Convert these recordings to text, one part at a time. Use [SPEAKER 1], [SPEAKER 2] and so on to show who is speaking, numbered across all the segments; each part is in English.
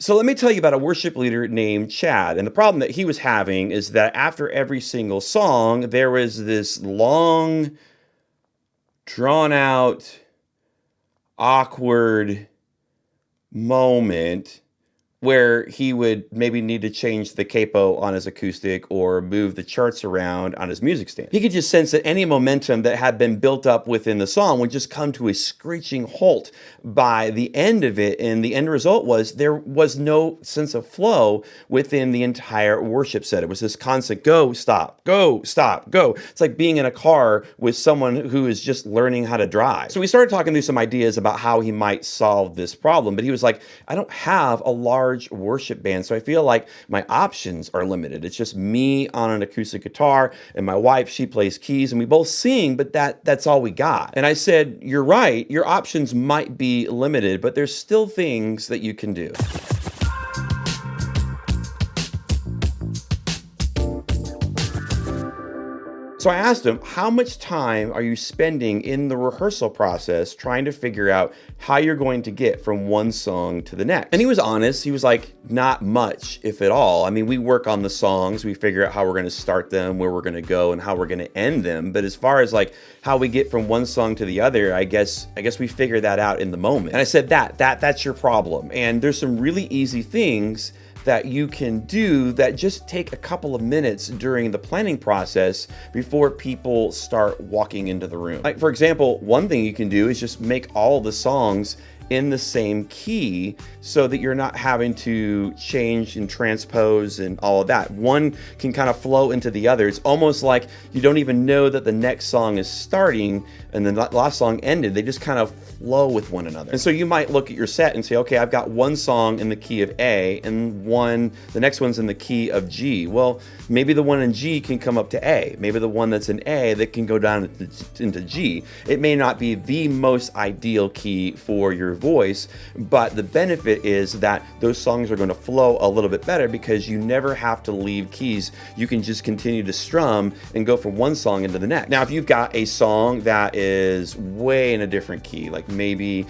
[SPEAKER 1] So let me tell you about a worship leader named Chad. And the problem that he was having is that after every single song, there was this long, drawn out, awkward moment where he would maybe need to change the capo on his acoustic or move the charts around on his music stand. He could just sense that any momentum that had been built up within the song would just come to a screeching halt by the end of it. And the end result was there was no sense of flow within the entire worship set. It was this constant go, stop, go, stop, go. It's like being in a car with someone who is just learning how to drive. So we started talking through some ideas about how he might solve this problem. But he was like, I don't have a large worship band, so I feel like my options are limited. It's just me on an acoustic guitar and my wife, she plays keys, and we both sing, but that's all we got. And I said, you're right, your options might be limited, but there's still things that you can do. So I asked him, how much time are you spending in the rehearsal process trying to figure out how you're going to get from one song to the next? And he was honest. He was like, not much, if at all. I mean, we work on the songs. We figure out how we're going to start them, where we're going to go, and how we're going to end them. But as far as like how we get from one song to the other, I guess we figure that out in the moment. And I said, that's your problem. And there's some really easy things that you can do that just take a couple of minutes during the planning process before people start walking into the room. Like, for example, one thing you can do is just make all the songs in the same key so that you're not having to change and transpose and all of that. One can kind of flow into the other. It's almost like you don't even know that the next song is starting and the last song ended. They just kind of flow with one another. And so you might look at your set and say, okay, I've got one song in the key of A and the next one's in the key of G. Well, maybe the one in G can come up to A. Maybe the one that's in A that can go down into G. It may not be the most ideal key for your voice, but the benefit is that those songs are going to flow a little bit better because you never have to leave keys. You can just continue to strum and go from one song into the next. Now, if you've got a song that is way in a different key, like maybe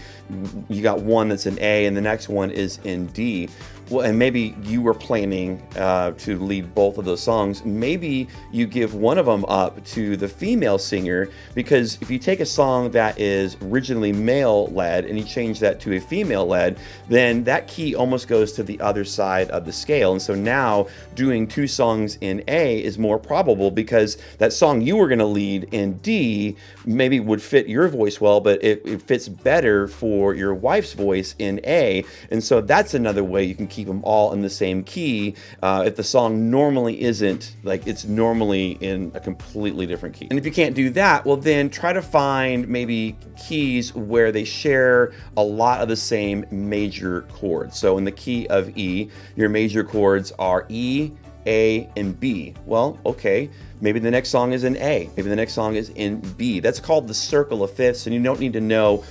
[SPEAKER 1] you got one that's in A and the next one is in D, well, and maybe you were planning to lead both of those songs, maybe you give one of them up to the female singer, because if you take a song that is originally male-led and you change that to a female-led, then that key almost goes to the other side of the scale. And so now doing two songs in A is more probable because that song you were going to lead in D maybe would fit your voice well, but it fits better for your wife's voice in A. And so that's another way you can keep them all in the same key if the song normally isn't, like it's normally in a completely different key. And if you can't do that, well then try to find maybe keys where they share a lot of the same major chords. So in the key of E, your major chords are E, A, and B. Well, okay, maybe the next song is in A, maybe the next song is in B. That's called the circle of fifths, and you don't need to know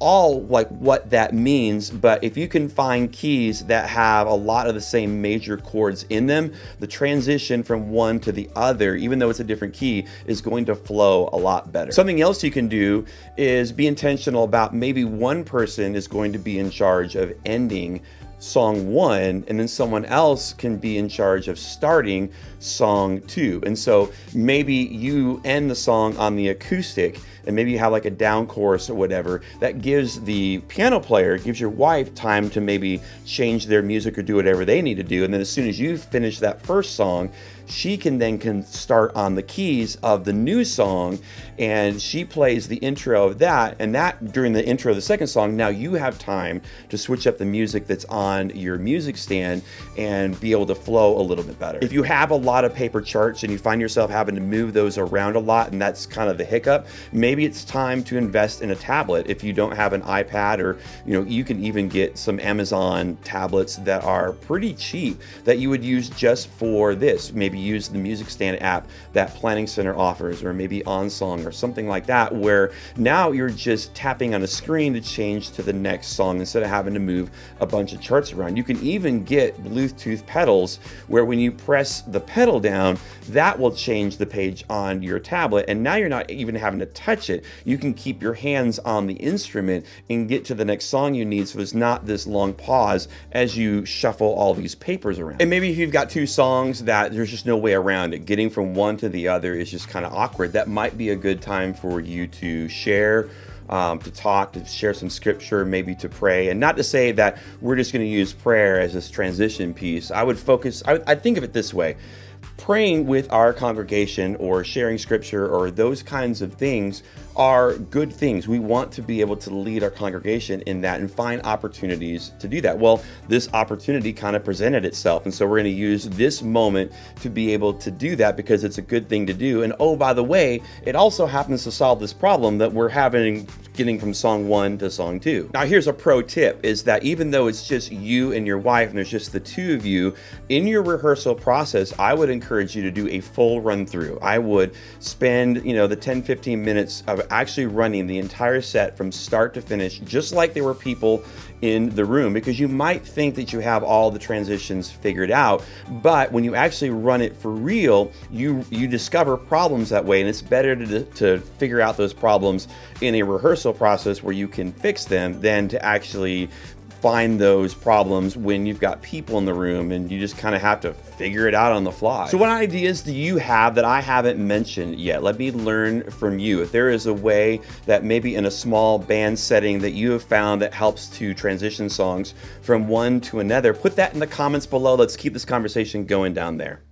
[SPEAKER 1] all like what that means, but if you can find keys that have a lot of the same major chords in them, the transition from one to the other, even though it's a different key, is going to flow a lot better. Something else you can do is be intentional about maybe one person is going to be in charge of ending song one, and then someone else can be in charge of starting song two. And so maybe you end the song on the acoustic, and maybe you have like a down chorus or whatever that gives the piano player, gives your wife time to maybe change their music or do whatever they need to do. And then as soon as you finish that first song, she can start on the keys of the new song, and she plays the intro of that, and that during the intro of the second song, now you have time to switch up the music that's on your music stand and be able to flow a little bit better. If you have a lot of paper charts and you find yourself having to move those around a lot, and that's kind of the hiccup, maybe it's time to invest in a tablet. If you don't have an iPad, or you can even get some Amazon tablets that are pretty cheap that you would use just for this. Maybe use the music stand app that Planning Center offers, or maybe OnSong or something like that, where now you're just tapping on a screen to change to the next song instead of having to move a bunch of charts parts around. You can even get Bluetooth pedals where when you press the pedal down, that will change the page on your tablet, and now you're not even having to touch it. You can keep your hands on the instrument and get to the next song you need, so it's not this long pause as you shuffle all these papers around. And maybe if you've got two songs that there's just no way around it, getting from one to the other is just kind of awkward, that might be a good time for you to share, to talk, to share some scripture, maybe to pray. And not to say that we're just going to use prayer as this transition piece. I think of it this way. Praying with our congregation or sharing scripture or those kinds of things are good things. We want to be able to lead our congregation in that and find opportunities to do that. Well, this opportunity kind of presented itself, and so we're going to use this moment to be able to do that because it's a good thing to do. And oh, by the way, it also happens to solve this problem that we're having getting from song 1 to song 2. Now, here's a pro tip, is that even though it's just you and your wife and there's just the two of you, in your rehearsal process, I would encourage you to do a full run through. I would spend, the 10-15 minutes of actually running the entire set from start to finish, just like there were people in the room, because you might think that you have all the transitions figured out, but when you actually run it for real, you discover problems that way, and it's better to figure out those problems in a rehearsal process where you can fix them than to actually find those problems when you've got people in the room and you just kind of have to figure it out on the fly. So what ideas do you have that I haven't mentioned yet? Let me learn from you. If there is a way that maybe in a small band setting that you have found that helps to transition songs from one to another, put that in the comments below. Let's keep this conversation going down there.